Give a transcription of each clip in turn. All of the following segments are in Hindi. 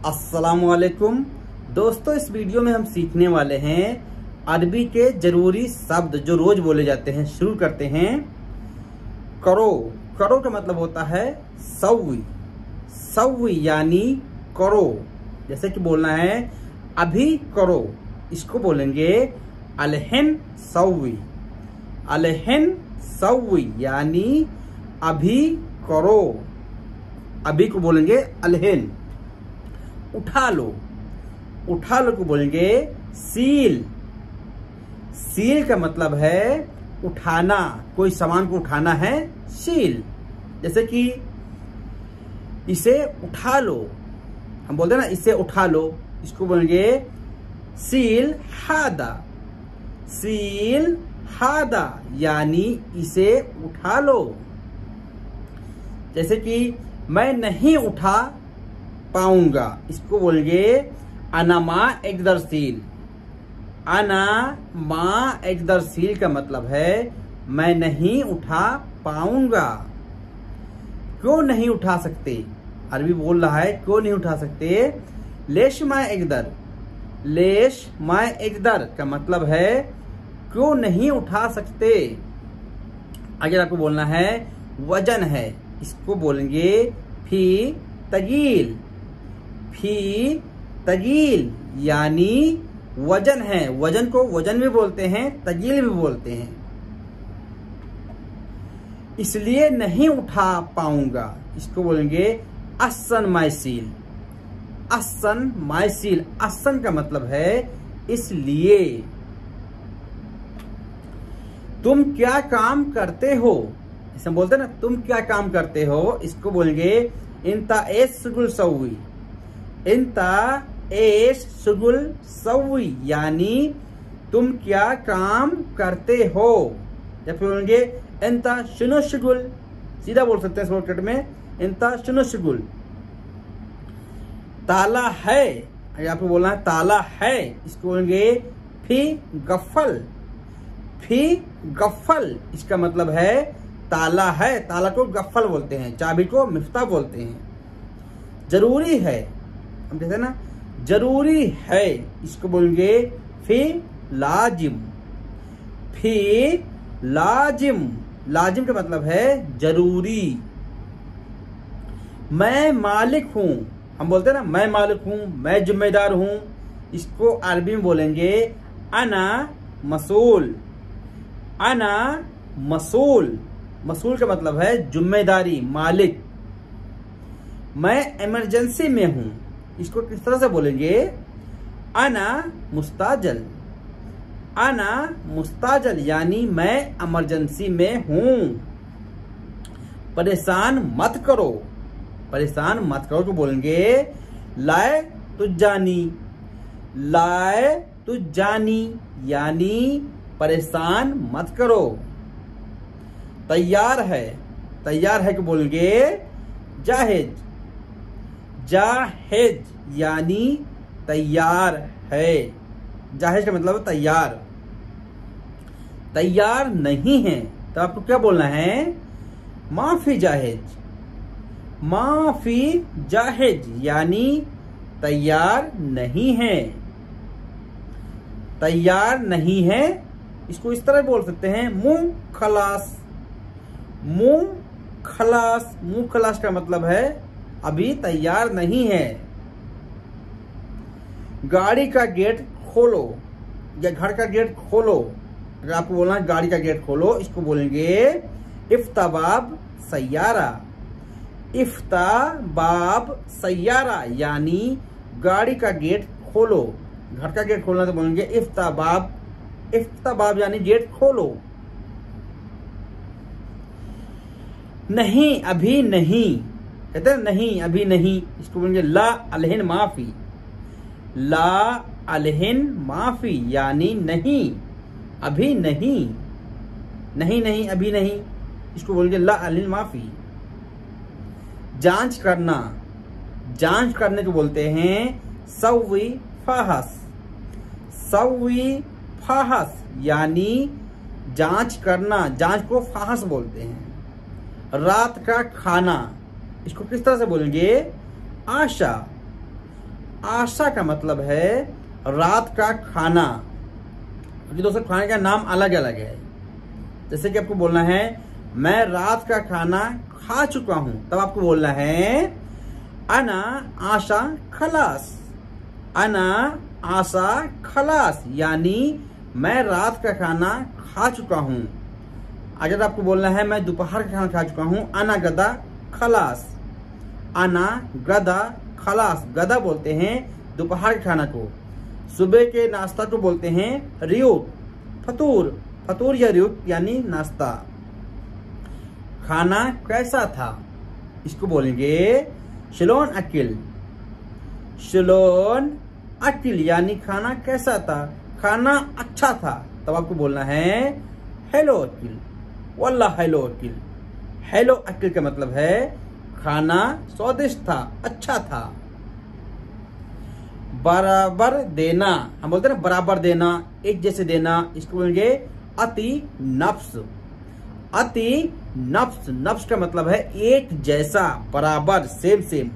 अस्सलामुअलैकुम दोस्तों, इस वीडियो में हम सीखने वाले हैं अरबी के जरूरी शब्द जो रोज बोले जाते हैं। शुरू करते हैं। करो। करो का मतलब होता है सवी। सवी यानी करो। जैसे कि बोलना है अभी करो, इसको बोलेंगे अलहन सवी। अलहन सवी यानी अभी करो। अभी को बोलेंगे अलहन। उठा लो। उठा लो को बोलेंगे सील। सील का मतलब है उठाना, कोई सामान को उठाना है सील। जैसे कि इसे उठा लो, हम बोलते हैं ना इसे उठा लो, इसको बोलेंगे सील हादा। सील हादा यानी इसे उठा लो। जैसे कि मैं नहीं उठा पाऊंगा, इसको बोलेंगे अना मा एकदर सील। अना मा एकदर सील का मतलब है मैं नहीं उठा पाऊंगा। क्यों नहीं उठा सकते? अरबी बोल रहा है क्यों नहीं उठा सकते। लेश मा एकदर। लेश मा एकदर का मतलब है क्यों नहीं उठा सकते। अगर आपको बोलना है वजन है, इसको बोलेंगे फी तगील। फी तगील यानी वजन है। वजन को वजन भी बोलते हैं, तगील भी बोलते हैं। इसलिए नहीं उठा पाऊंगा, इसको बोलेंगे असन माइसील। असन माइसील। असन का मतलब है इसलिए। तुम क्या काम करते हो, इसे बोलते हैं ना तुम क्या काम करते हो, इसको बोलेंगे इंता एस शुगुल सवी। इंता एस शुगुल सवी यानी तुम क्या काम करते हो। या फिर बोलेंगे इंता शुनो शुगुल, सीधा बोल सकते हैं शॉर्टकट में इंता शुनो शुगुल। ताला है, अगर आपको बोलना है ताला है, इसको बोलेंगे फी गफल। फी गफल इसका मतलब है ताला है। ताला को गफ्फल बोलते हैं, चाबी को मिफ्ता बोलते हैं। जरूरी है, हम कहते हैं ना जरूरी है, इसको बोलेंगे फी लाजिम। फी लाजिम। लाजिम का मतलब है जरूरी। मैं मालिक हूं, हम बोलते हैं ना मैं मालिक हूं, मैं जिम्मेदार हूं, इसको अरबी में बोलेंगे अना मसूल। अना मसूल। मसूल का मतलब है जिम्मेदारी, मालिक। मैं इमरजेंसी में हूं, इसको किस तरह से बोलेंगे अना मुस्ताजल। अना मुस्ताजल यानी मैं इमरजेंसी में हूं। परेशान मत करो। परेशान मत करो को बोलेंगे लाए तुजानी। लाए तुजानी यानी परेशान मत करो। तैयार है। तैयार है को बोलेंगे जाहिज। जाहिज यानी तैयार है। जाहिज का मतलब तैयार। तैयार नहीं है तो आपको क्या बोलना है माफी जाहिज। माफी जाहिज यानी तैयार नहीं है। तैयार नहीं है, इसको इस तरह बोल सकते हैं मुंह खलास। मुंह खलास। मुंह खलास का मतलब है अभी तैयार नहीं है। गाड़ी का गेट खोलो या घर का गेट खोलो, अगर आपको बोलना है गाड़ी का गेट खोलो, इसको बोलेंगे इफ्ताबाब सैयारा। इफ्ताबाब सैयारा यानी गाड़ी का गेट खोलो। घर का गेट खोलना तो बोलेंगे इफ्ताबाब। इफ्ताबाब यानी गेट खोलो। नहीं अभी नहीं, कहते हैं नहीं अभी नहीं, इसको बोलेंगे ला अलहन माफी। ला अलहन माफी यानी नहीं अभी नहीं। नहीं नहीं अभी नहीं, इसको बोलेंगे ला अलहन माफी। जांच करना। जांच करने को बोलते हैं सवी फाहस। सवी फाहस यानी जांच करना। जांच को फाहस बोलते हैं। रात का खाना, इसको किस तरह से बोलेंगे आशा। आशा का मतलब है रात का खाना। क्योंकि दोस्तों खाने का नाम अलग अलग है। जैसे कि आपको बोलना है मैं रात का खाना खा चुका हूं, तब आपको बोलना है अना आशा खलास। अना आशा खलास, यानी मैं रात का खाना खा चुका हूं। अगर आपको बोलना है मैं दोपहर का खाना खा चुका हूं, अना गदा खलास। अना गदा खलास, गदा बोलते हैं दोपहर के खाना को। सुबह के नाश्ता को बोलते हैं रियूत, फतूर। फतूर या रियूत यानी नाश्ता। खाना कैसा था, इसको बोलेंगे शलोन अकिल। शलोन अकिल यानी खाना कैसा था, खाना अच्छा था, तब आपको बोलना है हेलो अकिल, वल्लाह हेलो अकिल। हेलो अकिल का मतलब है खाना स्वादिष्ट था, अच्छा था। बराबर देना, हम बोलते हैं ना बराबर देना, एक जैसे देना, इसको बोलेंगे अति नफ्स। अति नफ्स, नफ्स का मतलब है एक जैसा, बराबर, सेम सेम।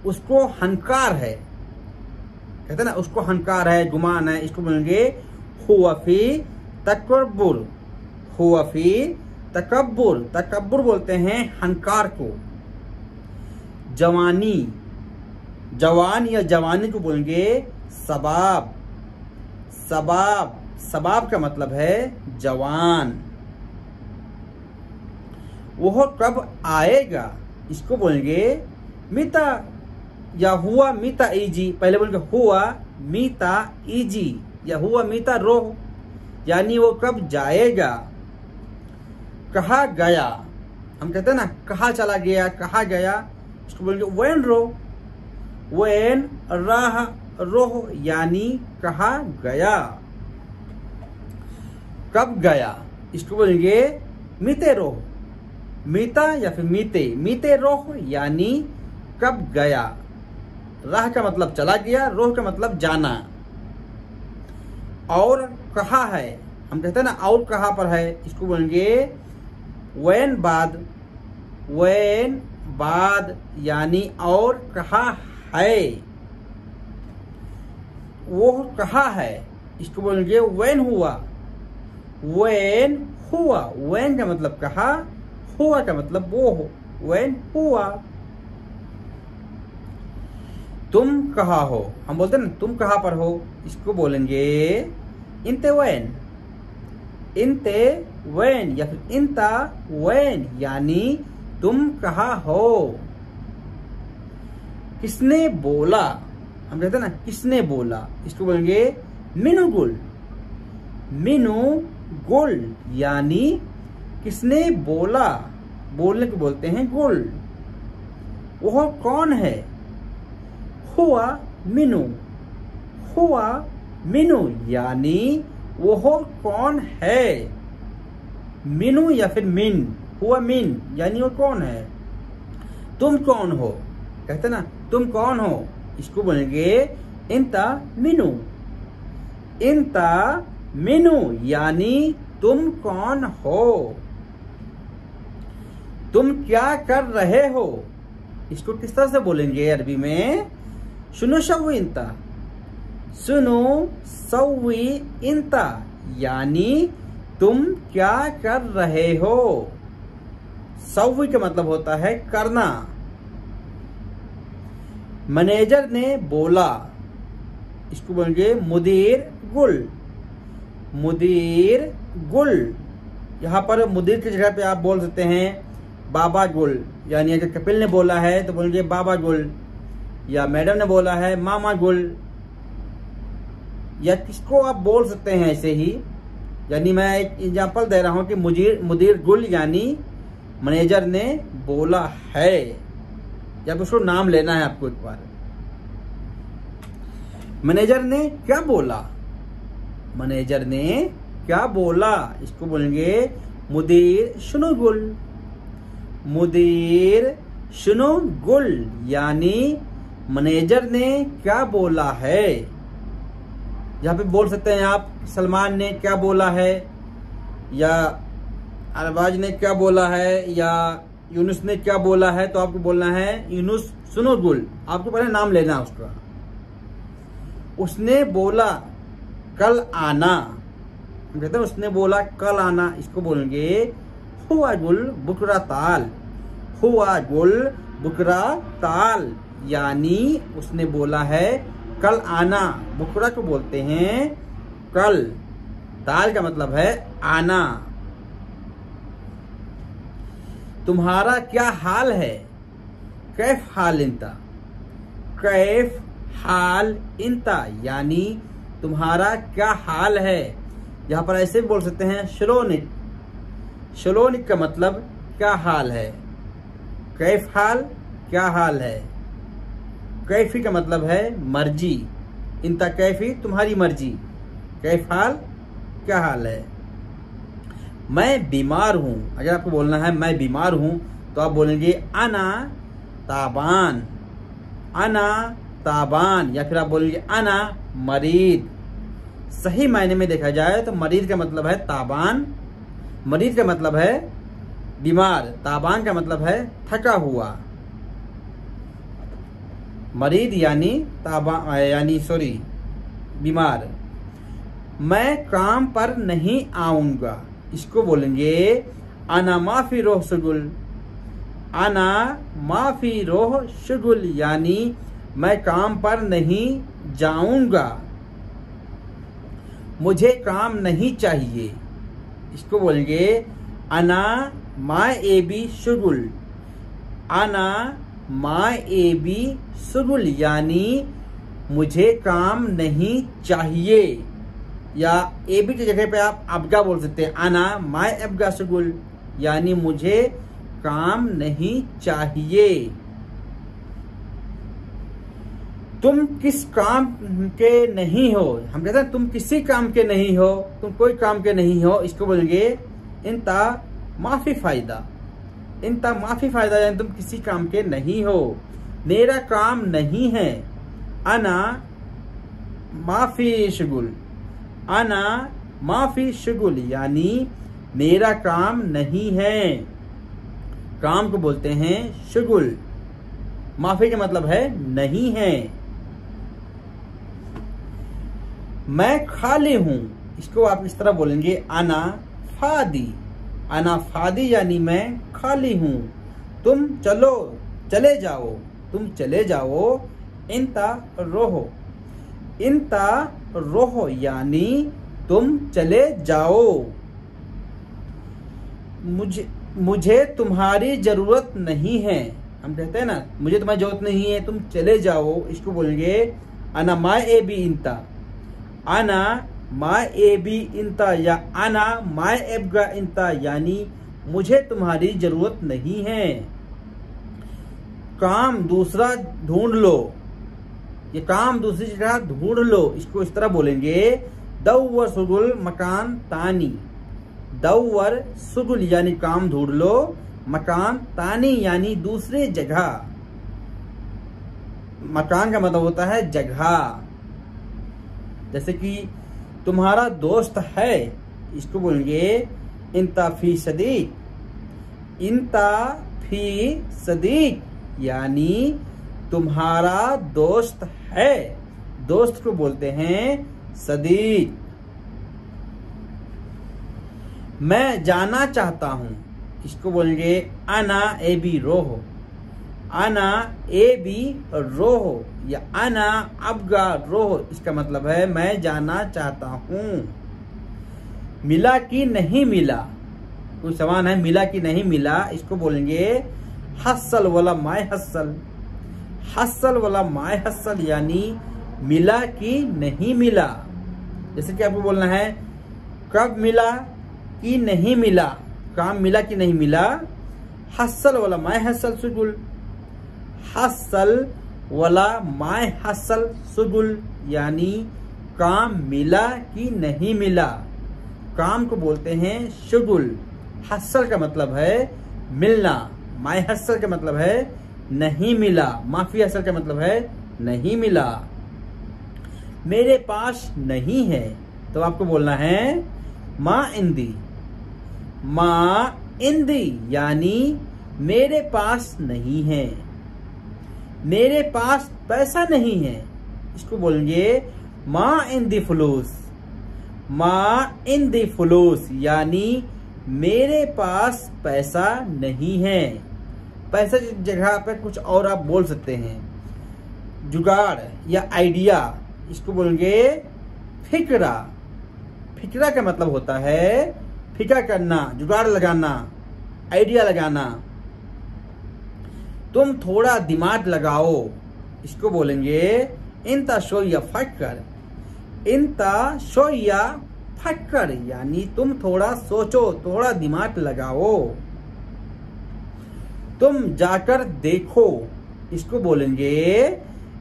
उसको हंकार है, कहते हैं ना उसको हंकार है, गुमान है, इसको बोलेंगे हुआ फी तकब्बुर। हुआ फी तकब्बुर, तकब्बुर बोलते हैं हंकार को। जवानी, जवान या जवानी को बोलेंगे सबाब। सबाब, सबाब का मतलब है जवान। वह कब आएगा, इसको बोलेंगे मीता या हुआ मीता इजी। पहले बोलेंगे हुआ मीता इजी या हुआ मीता रोह, यानी वो कब जाएगा। कहा गया, हम कहते हैं ना कहा चला गया, कहा गया, इसको बोलेंगे वेन रो। वेन राह रोह, यानी कहा गया। कब गया, इसको बोलेंगे मीते रोह। मीता या फिर मीते, मीते रोह यानी कब गया। राह का मतलब चला गया, रोह का मतलब जाना। और कहा है, हम कहते हैं ना और कहाँ पर है, इसको बोलेंगे वैन बाद। वैन बाद यानी और कहा है। वो कहा है, इसको बोलेंगे वैन हुआ। वैन हुआ, वैन का मतलब कहा, हुआ का मतलब वो हो, वैन हुआ। तुम कहाँ हो, हम बोलते हैं ना तुम कहाँ पर हो, इसको बोलेंगे इंते वैन। इंते वैन या फिर इंता वैन, यानी तुम कहाँ हो। किसने बोला, हम कहते हैं ना किसने बोला, इसको बोलेंगे मिनु गुल। मिनु गुल यानी किसने बोला, बोलने को बोलते हैं गुल। वह कौन है, हुआ मिनु। हुआ मिनु यानी वह कौन है। मिनु या फिर मिन, हुआ मिन यानी वो कौन है। तुम कौन हो, कहते ना तुम कौन हो, इसको बोलेंगे इंता मिनु। इंता मिनु यानी तुम कौन हो। तुम क्या कर रहे हो, इसको किस तरह से बोलेंगे अरबी में, सुनो सवी इंता। सुनो सवी इंता यानी तुम क्या कर रहे हो। सवी का मतलब होता है करना। मैनेजर ने बोला, इसको बोलेंगे मुदीर गुल। मुदीर गुल, यहाँ पर मुदीर की जगह पे आप बोल सकते हैं बाबा गुल, यानी अगर कपिल ने बोला है तो बोलेंगे बाबा गुल, या मैडम ने बोला है मामा गुल, या किसको आप बोल सकते हैं ऐसे ही। यानी मैं एक एग्जांपल दे रहा हूं कि मुदीर गुल यानी मैनेजर ने बोला है, जब उसको नाम लेना है आपको एक बार। मैनेजर ने क्या बोला, मैनेजर ने क्या बोला, इसको बोलेंगे मुदीर शुनु गुल। मुदीर शुनु गुल यानी मैनेजर ने क्या बोला है। यहाँ पे बोल सकते हैं आप सलमान ने क्या बोला है, या अरबाज ने क्या बोला है, या यूनुस ने क्या बोला है, तो आपको बोलना है यूनुस सुनो गुल, आपको पहले नाम लेना है उसका। उसने बोला कल आना, हम कहते हैं उसने बोला कल आना, इसको बोलेंगे हुआ गुल बुकरा ताल। हुआ गुल बुकरा ताल यानी उसने बोला है कल आना। बुकरा को बोलते हैं कल, ताल का मतलब है आना। तुम्हारा क्या हाल है? कैफ हाल इंता। कैफ हाल इंता यानी तुम्हारा क्या हाल है। यहाँ पर ऐसे भी बोल सकते हैं शलोनिक। शलोनिक का मतलब क्या हाल है। कैफ हाल क्या हाल है। कैफी का मतलब है मर्जी। इंता कैफी तुम्हारी मर्जी। कैफ हाल क्या हाल है। मैं बीमार हूं, अगर आपको बोलना है मैं बीमार हूं तो आप बोलेंगे अना ताबान। अना ताबान या फिर आप बोलेंगे अना मरीद। सही मायने में देखा जाए तो मरीद का मतलब है ताबान। मरीद का मतलब है बीमार, ताबान का मतलब है थका हुआ। मरीद यानी बीमार। मैं काम पर नहीं आऊंगा, इसको बोलेंगे अना माफी रोह शुगुल। अना माफी रोह शुगुल यानी मैं काम पर नहीं जाऊंगा। मुझे काम नहीं चाहिए, इसको बोलेंगे अना माए ए बी शुगुल। अना माए ए बी शुगुल यानी मुझे काम नहीं चाहिए। या ए बी की जगह पे आप अबगा बोल सकते हैं। अना माए अबगा शुगुल यानी मुझे काम नहीं चाहिए। तुम किस काम के नहीं हो, हम कहते हैं तुम किसी काम के नहीं हो, तुम कोई काम के नहीं हो, इसको बोलेंगे इंता माफी फायदा। इंता माफी फायदा यानी तुम किसी काम के नहीं हो। मेरा काम नहीं है। अना माफी शुगुल। अना माफी शुगुल यानी मेरा काम नहीं है। काम को बोलते हैं शुगुल। माफी का मतलब है नहीं है। मैं खाली हूं, इसको आप इस तरह बोलेंगे अना फादी। अना फादी यानी मैं खाली हूं। तुम चले जाओ। तुम चले जाओ। इंता रोहो। इंता रोहो यानी तुम चले जाओ। मुझे तुम्हारी जरूरत नहीं है, हम कहते हैं ना मुझे तुम्हारी जरूरत नहीं है, तुम चले जाओ, इसको बोलेंगे अना माए ए बी इंता। अना माए ए बी इंता या अना माए एबगा इंता यानी मुझे तुम्हारी जरूरत नहीं है। काम दूसरा ढूंढ लो। ये काम दूसरी जगह ढूंढ लो, इसको इस तरह बोलेंगे दौवर सुगुल मकान तानी। दौवर सुगुल यानी काम ढूंढ लो, मकान तानी यानी दूसरी जगह। मकान का मतलब होता है जगह। जैसे कि तुम्हारा दोस्त है, इसको बोलेंगे इंता फी सदीक। इंता फी सदीक यानी तुम्हारा दोस्त है। दोस्त को बोलते हैं सदीक। मैं जाना चाहता हूं, इसको बोलेंगे अना ए बी रोहो। अना ए बी रोहो या अना अबगा रोहो, इसका मतलब है मैं जाना चाहता हूं। मिला कि नहीं मिला, कोई सवाल है मिला कि नहीं मिला, इसको बोलेंगे हस्सल वाला माए हस्सल। हस्सल वाला माए हस्सल यानी मिला कि नहीं मिला। जैसे कि आपको बोलना है कब मिला कि नहीं मिला, काम मिला कि नहीं मिला। हस्सल वाला माए हस्सल सुगुल। हस्सल वाला माए हस्सल सुगुल यानी काम मिला कि नहीं मिला। काम को बोलते हैं शुगुल। हस्सल का मतलब है मिलना। माए हस्सल का मतलब है नहीं मिला। माफी हस्सल का मतलब है नहीं मिला। मेरे पास नहीं है तो आपको बोलना है माँ इंदी। माँ इंदी यानी मेरे पास नहीं है। मेरे पास पैसा नहीं है, इसको बोलेंगे मा इन दी फुलूस। मा इन दी फुलूस यानी मेरे पास पैसा नहीं है। पैसा की जगह पर कुछ और आप बोल सकते हैं। जुगाड़ या आइडिया, इसको बोलेंगे फिक्रा। फिक्रा का मतलब होता है फिक्र करना, जुगाड़ लगाना, आइडिया लगाना। तुम थोड़ा दिमाग लगाओ, इसको बोलेंगे इंता शोया फक्कर। इंता शोया फक्कर यानी तुम थोड़ा सोचो, थोड़ा दिमाग लगाओ। तुम जाकर देखो, इसको बोलेंगे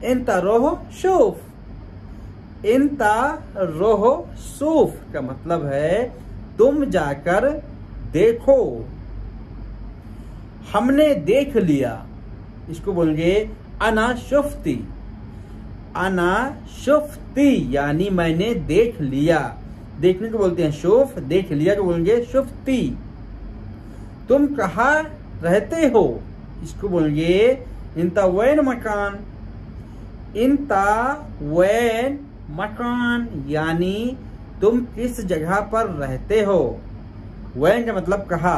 इंता रोह शूफ। इंता रोह शूफ का मतलब है तुम जाकर देखो। हमने देख लिया, इसको बोलेंगे अना शुफ्ती। अना शुफ्ती यानी मैंने देख लिया। देखने को बोलते हैं शुफ, देख लिया को बोलेंगे शुफ्ती। तुम कहाँ रहते हो, इसको बोलेंगे इंता वैन मकान। इंता वैन मकान यानी तुम किस जगह पर रहते हो। वैन का मतलब कहा।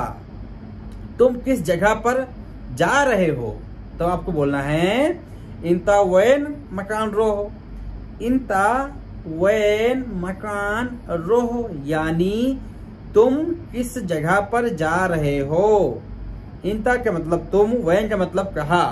तुम किस जगह पर जा रहे हो, तो आपको बोलना है इंता वैन मकान रोह। इंता वैन मकान रोह यानी तुम किस जगह पर जा रहे हो। इंता का मतलब तुम, वैन का मतलब कहा।